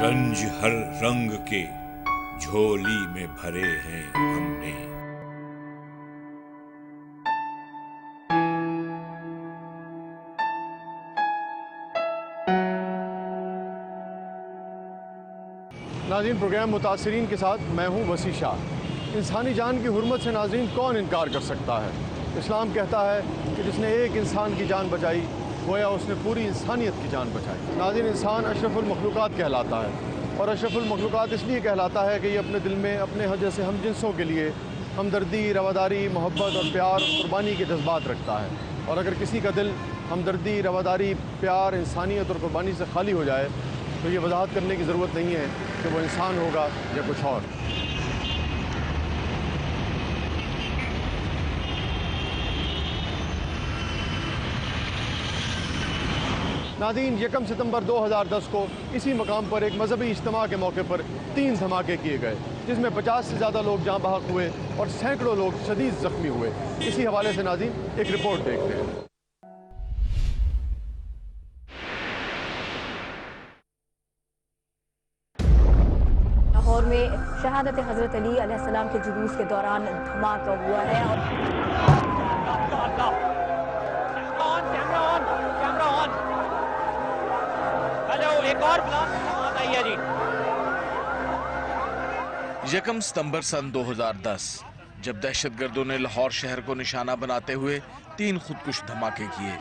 रंज हर रंग के झोली में भरे हैं हमने। नाज़रीन, प्रोग्राम मुतासिरीन के साथ मैं हूँ वसी शाह। इंसानी जान की हुर्मत से नाज़रीन कौन इनकार कर सकता है। इस्लाम कहता है कि जिसने एक इंसान की जान बचाई गोया उसने पूरी इंसानियत की जान बचाई। नाज़रीन, इंसान अशरफुल मखलूक़ात कहलाता है और अशरफुल मखलूक़ात इसलिए कहलाता है कि ये अपने दिल में अपने जैसे हम जिनसों के लिए हमदर्दी, रवादारी, मोहब्बत और प्यार और कुर्बानी के जज्बात रखता है। और अगर किसी का दिल हमदर्दी, रवादारी, प्यार, इंसानियत और कुर्बानी से खाली हो जाए तो ये वजाहत करने की ज़रूरत नहीं है कि वो इंसान होगा या कुछ और। नाज़रीन, 1 सितंबर 2010 को इसी मकाम पर एक मजहबी इज्तिमा के मौके पर 3 धमाके किए गए, जिसमें 50 से ज़्यादा लोग जाँ बहक हुए और सैकड़ों लोग शदीद ज़ख्मी हुए। इसी हवाले से नाज़रीन एक रिपोर्ट देखते हैं। लाहौर में शहादत हज़रत अली अलैहिस्सलाम के जुलूस के दौरान धमाका हुआ है और एक और ब्लास्ट आई है जी। 1 सितंबर सन 2010 जब दहशतगर्दों ने लाहौर शहर को निशाना बनाते हुए 3 खुदकुश धमाके किए।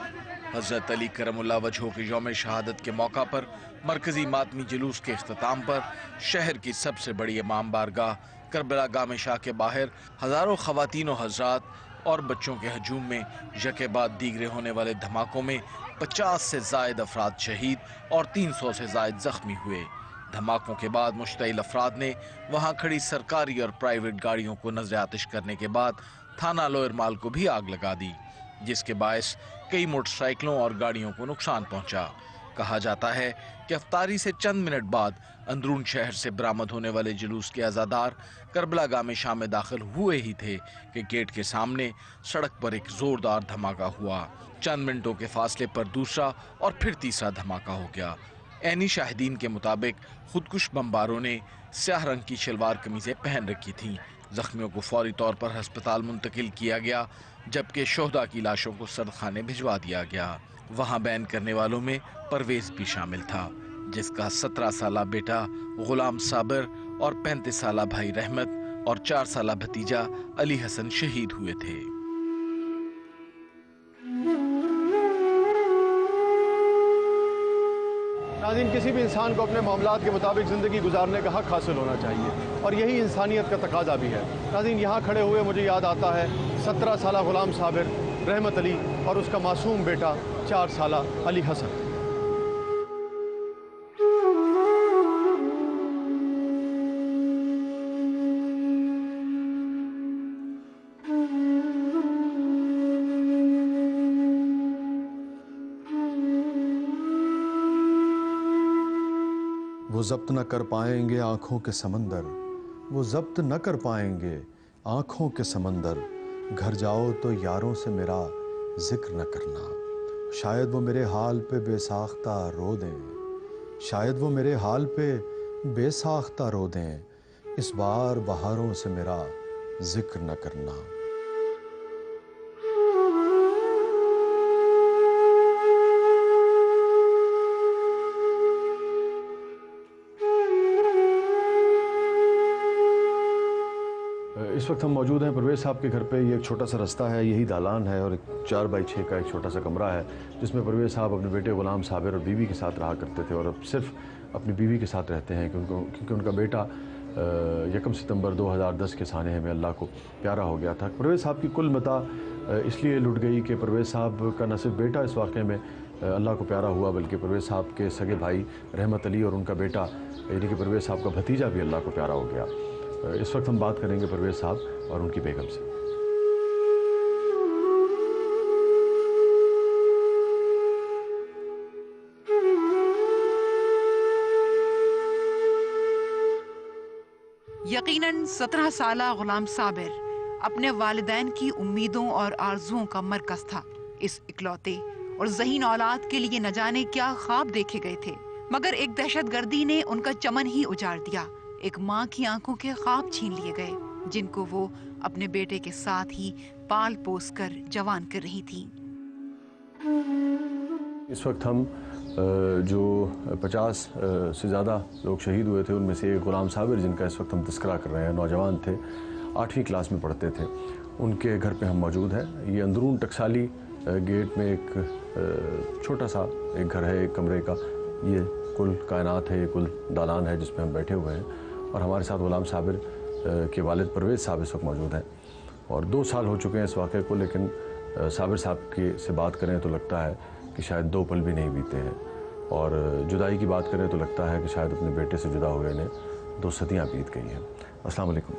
हजरत अली करमुल्लाह वजहो के यौम शहादत के मौका पर मरकजी मातमी जुलूस के इख्तिताम पर शहर की सबसे बड़ी इमाम बारगाह करबला गामे शाह के बाहर हजारों खवातीन और हजरात और बच्चों के हजूम में यके बाद दीगरे होने वाले धमाकों में 50 से जायद अफराद शहीद और 300 से जायद जख्मी हुए। धमाकों के बाद मुश्तइल अफराद ने वहां खड़ी सरकारी और प्राइवेट गाड़ियों को नजर आतिश करने के बाद थाना लोअर माल को भी आग लगा दी, जिसके बायस कई मोटरसाइकिलों और गाड़ियों को नुकसान पहुंचा। कहा जाता है कि अफ्तारी से चंद मिनट बाद अंदरून शहर से बरामद होने वाले जुलूस के अज़ादार करबला गामे शाह में दाखिल हुए ही थे कि गेट के सामने सड़क पर एक जोरदार धमाका हुआ। चंद मिनटों के फासले पर दूसरा और फिर तीसरा धमाका हो गया। ऐनी शाहिदीन के मुताबिक खुदकुश बमबारों ने स्याह रंग की शलवार कमीजें पहन रखी थीं। जख्मियों को फौरी तौर पर हस्पताल मुंतकिल किया गया, जबकि शोहदा की लाशों को सरदखाने भिजवा दिया गया। वहां बैन करने वालों में परवेज भी शामिल था, जिसका 17 साला बेटा गुलाम साबिर और 35 साला भाई रहमत और 4 साला भतीजा अली हसन शहीद हुए थे। नाज़रीन, किसी भी इंसान को अपने मामलात के मुताबिक ज़िंदगी गुजारने का हक़ हासिल होना चाहिए और यही इंसानियत का तकाजा भी है। नाज़रीन, यहाँ खड़े हुए मुझे याद आता है 17 साला गुलाम साबिर, रहमत अली और उसका मासूम बेटा 4 साला अली हसन। वो ज़ब्त न कर पाएंगे आँखों के समंदर, वो ज़ब्त न कर पाएंगे आँखों के समंदर। घर जाओ तो यारों से मेरा ज़िक्र न करना, शायद वो मेरे हाल पे बेसाख्ता रो दें, शायद वो मेरे हाल पे बेसाख्ता रो दें। इस बार बहारों से मेरा ज़िक्र न करना। इस वक्त हम मौजूद हैं परवेज़ साहब के घर पे। ये एक छोटा सा रास्ता है, यही दालान है और एक 4x6 का एक छोटा सा कमरा है, जिसमें परवेज़ साहब अपने बेटे गुलाम साबिर और बीवी के साथ रहा करते थे और अब सिर्फ अपनी बीवी के साथ रहते हैं क्योंकि उनका बेटा 1 सितंबर 2010 के सानहे में अल्लाह को प्यारा हो गया था। परवेज़ साहब की कुल मता इसलिए लुट गई कि परवेज़ साहब का न सिर्फ बेटा इस वाक़े में अल्लाह को प्यारा हुआ, बल्कि परवेज़ साहब के सगे भाई रहमत अली और उनका बेटा यानी कि परवेज़ साहब का भतीजा भी अल्लाह को प्यारा हो गया। इस वक्त हम बात करेंगे परवेज़ साहब और उनकी बेगम से। यकीनन 17 साला गुलाम साबिर अपने वालिदैन की उम्मीदों और आरजुओं का मरकज था। इस इकलौते और ज़हीन औलाद के लिए न जाने क्या ख्वाब देखे गए थे। मगर एक दहशतगर्दी ने उनका चमन ही उजाड़ दिया। एक माँ की आंखों के ख्वाब छीन लिए गए, जिनको वो अपने बेटे के साथ ही पाल पोस कर जवान कर रही थी। इस वक्त हम जो 50 से ज़्यादा लोग शहीद हुए थे, उनमें से एक ग़ुलाम साबिर, जिनका इस वक्त हम तस्करा कर रहे हैं, नौजवान थे, 8वीं क्लास में पढ़ते थे, उनके घर पे हम मौजूद हैं। ये अंदरून टकसाली गेट में एक छोटा सा एक घर है, एक कमरे का। ये कुल कायनात है, ये कुल दालान है जिसमें हम बैठे हुए हैं। और हमारे साथ ग़ुलाम साबिर के वालिद परवेज़ साहब इस वक्त मौजूद हैं। और 2 साल हो चुके हैं इस वाक़े को, लेकिन साबिर साहब के से बात करें तो लगता है कि शायद 2 पल भी नहीं बीते हैं। और जुदाई की बात करें तो लगता है कि शायद अपने बेटे से जुदा हुए इन्हें 2 सदियाँ बीत गई हैं। अस्सलाम वालेकुम।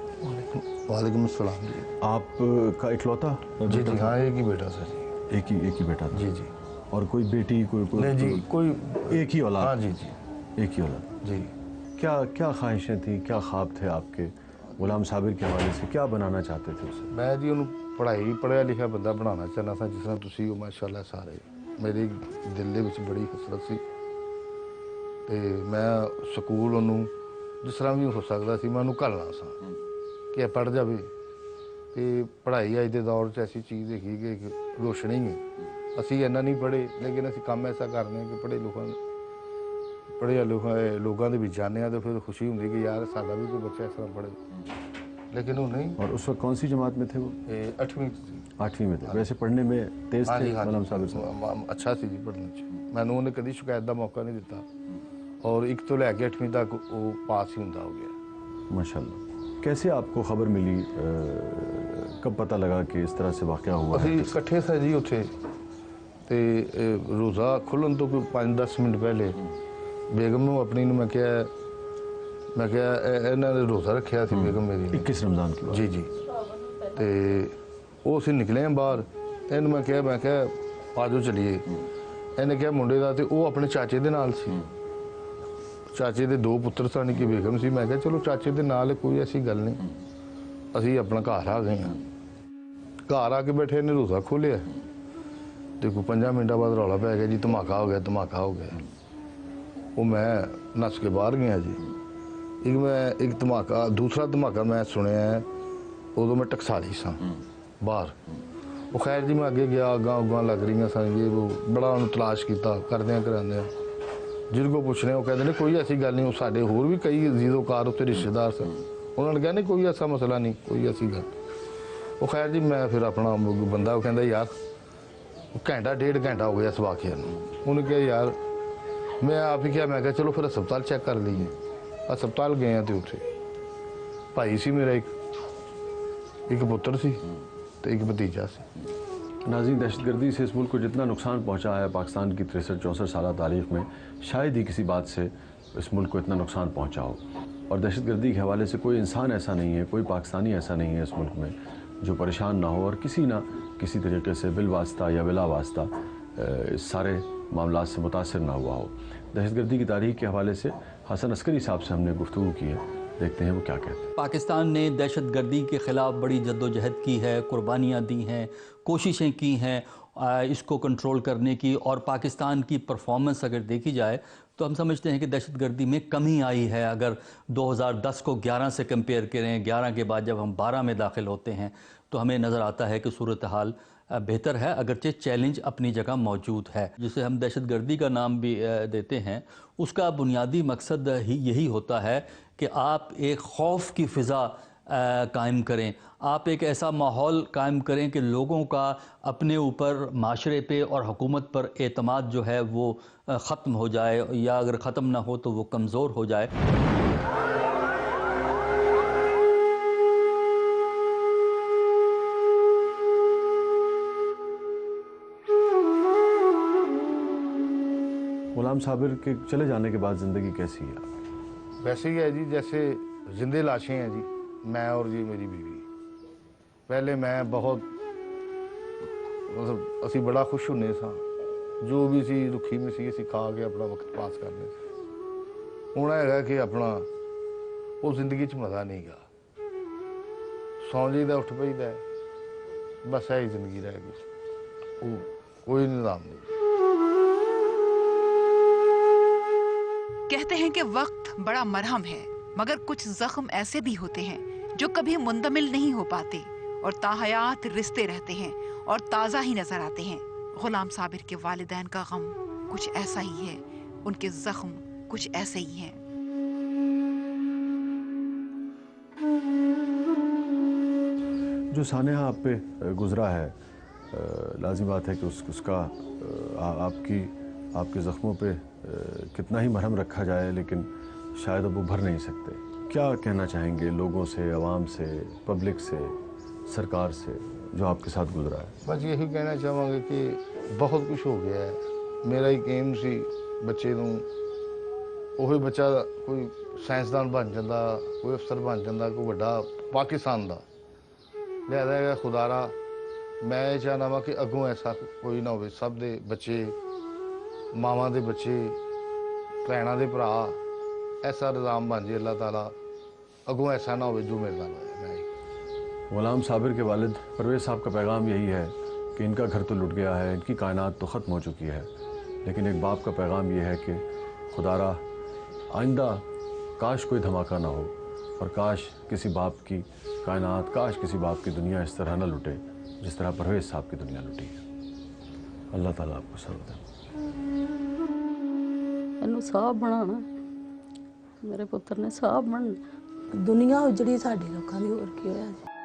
वालेकुम अस्सलाम जी। आपका इकलौता जी जी हाँ, एक ही बेटा सर जी। एक ही बेटा था? जी जी। और कोई बेटी कोई नहीं जी, कोई एक ही औलाद? हाँ जी जी। एक ही औलाद जी। क्या क्या ख्वाहिशें थी, क्या ख्वाब थे आपके ग़ुलाम साबिर के हवाले से? क्या बनाना चाहते थे उसे? मैं जी उन्होंने पढ़ाई पढ़िया लिखा बंदा बनाना चाहना था, जिस तरह तुसी हो माशाअल्लाह सारे। मेरे दिल ਦੇ ਵਿੱਚ ਬੜੀ ਹਸਰਤ ਸੀ ਤੇ ਮੈਂ ਸਕੂਲ ਉਹਨੂੰ ਜਿਸ ਤਰ੍ਹਾਂ ਵੀ ਹੋ ਸਕਦਾ ਸੀ ਮੈਂ ਉਹਨੂੰ ਘੱਲਣਾ ਸਾਂ ਕਿ ਇਹ ਪੜ੍ਹ ਜਾਵੇ। ਤੇ ਪੜ੍ਹਾਈ ਅੱਜ ਦੇ ਦੌਰ 'ਚ ਐਸੀ ਚੀਜ਼ ਹੈਗੀ ਕਿ ਇੱਕ ਰੋਸ਼ਨੀ ਹੈ। ਅਸੀਂ ਇੰਨਾ ਨਹੀਂ ਪੜ੍ਹੇ, ਲੇਕਿਨ ਅਸੀਂ ਕੰਮ ਐਸਾ ਕਰਨੇ ਕਿ ਪੜ੍ਹੇ ਲੋਕਾਂ ਦੇ ਵਿੱਚ ਜਾਂਦੇ ਹਾਂ, ਤਾਂ ਫਿਰ ਖੁਸ਼ੀ ਹੁੰਦੀ ਕਿ ਯਾਰ ਸਾਡਾ ਵੀ ਕੋਈ ਬੱਚਾ ਇਸ ਤਰ੍ਹਾਂ ਪੜ੍ਹੇ। लेकिन वो नहीं। और उस वक्त कौन सी जमात में थे वो? 8वीं में थे। वैसे पढ़ने में तेज थे ग़ुलाम साबिर साहब? अच्छा सी जी पढ़ने च मैंने उन्हें कभी शिकायत का मौका नहीं दिता। और 1 ਤੋਂ ਲੈ ਕੇ 8वीं तक वो पास ही ਹੁੰਦਾ हो गया। माशाल्लाह। कैसे आपको खबर मिली, कब पता लगा कि इस तरह से वाक़या हुआ? ਅਸੀਂ ਇਕੱਠੇ ਸਾਂ ਜੀ ਉੱਥੇ, ਤੇ ਰੋਜ਼ਾ ਖੁੱਲ੍ਹਣ ਤੋਂ ਕੋਈ 5-10 ਮਿੰਟ ਪਹਿਲੇ ਬੇਗਮ ਨੂੰ ਆਪਣੀ ਨੂੰ ਮੈਂ ਕਿਹਾ ਇਹਨਾਂ ਨੇ ਰੋਜ਼ਾ ਰੱਖਿਆ ਸੀ ਬੇਗਮ ਮੇਰੀ ਨੇ 21 ਰਮਜ਼ਾਨ की ਜੀ ਜੀ। ਤੇ ਉਹ ਅਸੀਂ ਨਿਕਲੇ ਹਾਂ ਬਾਹਰ, ਇਹਨੂੰ ਮੈਂ ਕਿਹਾ ਆਜੋ ਚਲੀਏ। ਇਹਨੇ ਕਿਹਾ ਮੁੰਡੇ ਦਾ, ਤੇ ਉਹ ਆਪਣੇ ਚਾਚੇ ਦੇ ਨਾਲ ਸੀ। ਚਾਚੇ ਦੇ 2 ਪੁੱਤਰ ਸਨ, ਕਿ ਬੇਗਮ ਸੀ। ਮੈਂ ਕਿਹਾ ਚਲੋ ਚਾਚੇ ਦੇ ਨਾਲ ਕੋਈ ਐਸੀ ਗੱਲ ਨਹੀਂ। ਅਸੀਂ ਆਪਣਾ ਘਰ ਆ ਗਏ ਹਾਂ। ਘਰ ਆ ਕੇ ਬੈਠੇ, ਇਹਨੇ ਰੋਜ਼ਾ ਖੋਲ੍ਹਿਆ ਤੇ ਕੋਈ 5 ਮਿੰਟਾਂ ਬਾਅਦ ਰੌਲਾ ਪੈ ਗਿਆ ਜੀ, ਧਮਾਕਾ ਹੋ ਗਿਆ। ਉਹ ਮੈਂ ਨੱਸ ਕੇ ਬਾਹਰ ਗਿਆ ਜੀ। ਇੱਕ ਧਮਾਕਾ, ਦੂਸਰਾ ਧਮਾਕਾ ਮੈਂ ਸੁਣਿਆ ਉਦੋਂ ਮੈਂ ਟਕਸਾਲੀ ਸਾਂ ਬਾਹਰ। ਉਹ ਖੈਰ ਜੀ ਮੈਂ ਅੱਗੇ ਗਿਆ, ਅੱਗਾਂ ਲੱਗ ਰਹੀਆਂ ਸਨ ਜੀ। ਉਹ ਬੜਾ ਉਹਨੂੰ ਤਲਾਸ਼ ਕੀਤਾ, ਕਰਦਿਆਂ ਜਿਹਦੇ ਕੋਲ ਪੁੱਛ ਰਹੇ, ਉਹ ਕਹਿੰਦੇ ਨੇ ਕੋਈ ਐਸੀ ਗੱਲ ਨਹੀਂ। ਉਹ ਸਾਡੇ ਹੋਰ ਵੀ ਕਈ ਅਜ਼ੀਜ਼ੋਕਾਰ ਉੱਤੇ ਰਿਸ਼ਤੇਦਾਰ ਸਨ, ਉਹਨਾਂ ਨੇ ਕਿਹਾ ਨਹੀਂ ਕੋਈ ਐਸਾ ਮਸਲਾ ਨਹੀਂ, ਕੋਈ ਐਸੀ ਗੱਲ। ਉਹ ਖੈਰ ਜੀ ਮੈਂ ਫਿਰ ਆਪਣਾ ਬੰਦਾ, ਉਹ ਕਹਿੰਦਾ ਯਾਰ ਘੰਟਾ 1.5 ਘੰਟਾ ਹੋ ਗਿਆ ਇਸ ਵਾਕਿਆ ਨੂੰ। ਉਹਨੇ ਕਿਹਾ ਯਾਰ, ਮੈਂ ਆਪ ਹੀ ਕਿਹਾ, ਮੈਂ ਕਿਹਾ ਚਲੋ ਫਿਰ ਹਸਪਤਾਲ ਚੈੱਕ ਕਰ ਲਈਏ। ਹਸਪਤਾਲ ਗਏ ਹਾਂ ਤੇ ਉੱਥੇ ਭਾਈ ਸੀ ਮੇਰਾ, ਇੱਕ ਪੁੱਤਰ ਸੀ ਤੇ ਇੱਕ भतीजा ਸੀ। नाज़रीन, दहशतगर्दी से इस मुल्क को जितना नुकसान पहुँचा है पाकिस्तान की 63-64 साल तारीख़ में, शायद ही किसी बात से इस मुल्क को इतना नुकसान पहुँचा हो। और दहशतगर्दी के हवाले से कोई इंसान ऐसा नहीं है, कोई पाकिस्तानी ऐसा नहीं है इस मुल्क में जो परेशान ना हो और किसी तरीके से बिल वास्ता या बिला वास्ता इस सारे मामला से मुतासर ना हुआ हो। दहशतगर्दी की तारीख़ के हवाले से हसन अस्करी साहब से हमने गुफ्तगू की है, देखते हैं वो क्या कहते हैं। पाकिस्तान ने दहशतगर्दी के ख़िलाफ़ बड़ी जद्दोजहद की है, कुर्बानियाँ दी हैं, कोशिशें की हैं इसको कंट्रोल करने की। और पाकिस्तान की परफॉर्मेंस अगर देखी जाए तो हम समझते हैं कि दहशतगर्दी में कमी आई है। अगर 2010 को 11 से कंपेयर करें, 11 के बाद जब हम 12 में दाखिल होते हैं तो हमें नज़र आता है कि सूरत हाल बेहतर है, अगरचे चैलेंज अपनी जगह मौजूद है। जिसे हम दहशतगर्दी का नाम भी देते हैं, उसका बुनियादी मकसद ही यही होता है कि आप एक खौफ की फ़िज़ा कायम करें, आप एक ऐसा माहौल कायम करें कि लोगों का अपने ऊपर, माशरे पे और हुकूमत पर एतमाद जो है वो ख़त्म हो जाए, या अगर ख़त्म ना हो तो वो कमज़ोर हो जाए। ग़ुलाम साबिर के चले जाने के बाद ज़िंदगी कैसी है? वैसे ही है जी जैसे जिंदे लाशें हैं जी, मैं और जी मेरी बीवी। पहले मैं बहुत मतलब असी बड़ा खुश होने सा, जो भी सी रुखी में सी खा के अपना वक्त पास करने से। होना है कि अपना वो जिंदगी च मज़ा नहीं गा, सौ जाइदा उठ पैदा, बस यही जिंदगी रह गई, कोई निज़ाम नहीं। कहते हैं कि वक्त बड़ा मरहम है, मगर कुछ जख्म ऐसे भी होते हैं जो कभी मुंदमिल नहीं हो पाते और ताहयात रिश्ते रहते हैं और ताज़ा ही नजर आते हैं। गुलाम साबिर के वालिदैन का गम कुछ ऐसा ही है, उनके जख्म कुछ ऐसे ही हैं। जो सानेहा आप पे गुजरा है, लाजिम बात है कि उसका आपके ज़ख्मों पे कितना ही मरहम रखा जाए, लेकिन शायद अब वो भर नहीं सकते। क्या कहना चाहेंगे लोगों से, आवाम से, पब्लिक से, सरकार से, जो आपके साथ गुजरा है? बस यही कहना चाहांगे कि बहुत कुछ हो गया है। मेरा एक एम सी बच्चे नूं, ਉਹੀ ਬੱਚਾ ਕੋਈ ਸਾਇੰਸਦਾਨ ਬਣ ਜਾਂਦਾ, ਕੋਈ ਅਫਸਰ ਬਣ ਜਾਂਦਾ, ਕੋਈ ਵੱਡਾ ਪਾਕਿਸਤਾਨ ਦਾ ਲਿਆਦਾ ਹੈ। ਖੁਦਾਰਾ ਮੈਂ ਇਹ ਚਾਹੁੰਦਾ ਵਾਂ ਕਿ ਅੱਗੋਂ ਐਸਾ ਕੋਈ ਨਾ ਹੋਵੇ। ਸਭ ਦੇ ਬੱਚੇ, ਮਾਵਾਂ ਦੇ ਬੱਚੇ, ਭੈਣਾਂ ਦੇ ਭਰਾ, ऐसा निज़ाम बन जाए अल्लाह ताला, अगों ऐसा ना हो जो मेरे नाल होया। गुलाम साबिर के वालिद परवेज़ साहब का पैगाम यही है कि इनका घर तो लुट गया है, इनकी कायनात तो ख़त्म हो चुकी है, लेकिन एक बाप का पैगाम ये है कि खुदारा आइंदा काश कोई धमाका ना हो, और काश किसी बाप की कायनात, काश किसी बाप की दुनिया इस तरह ना लुटे जिस तरह परवेज़ साहब की दुनिया लुटी है। अल्लाह ताला आपको सब्र दे। ਇਹਨੂੰ ਸਾਹ ਬਣਾਉਣਾ, ਮੇਰੇ ਪੁੱਤਰ ਨੇ ਸਾਹ ਬਣਨਾ। ਦੁਨੀਆ ਉਜੜੀ ਸਾਡੀ ਲੋਕਾਂ ਦੀ, ਹੋਰ ਕੀ ਹੋਇਆ ਜੀ।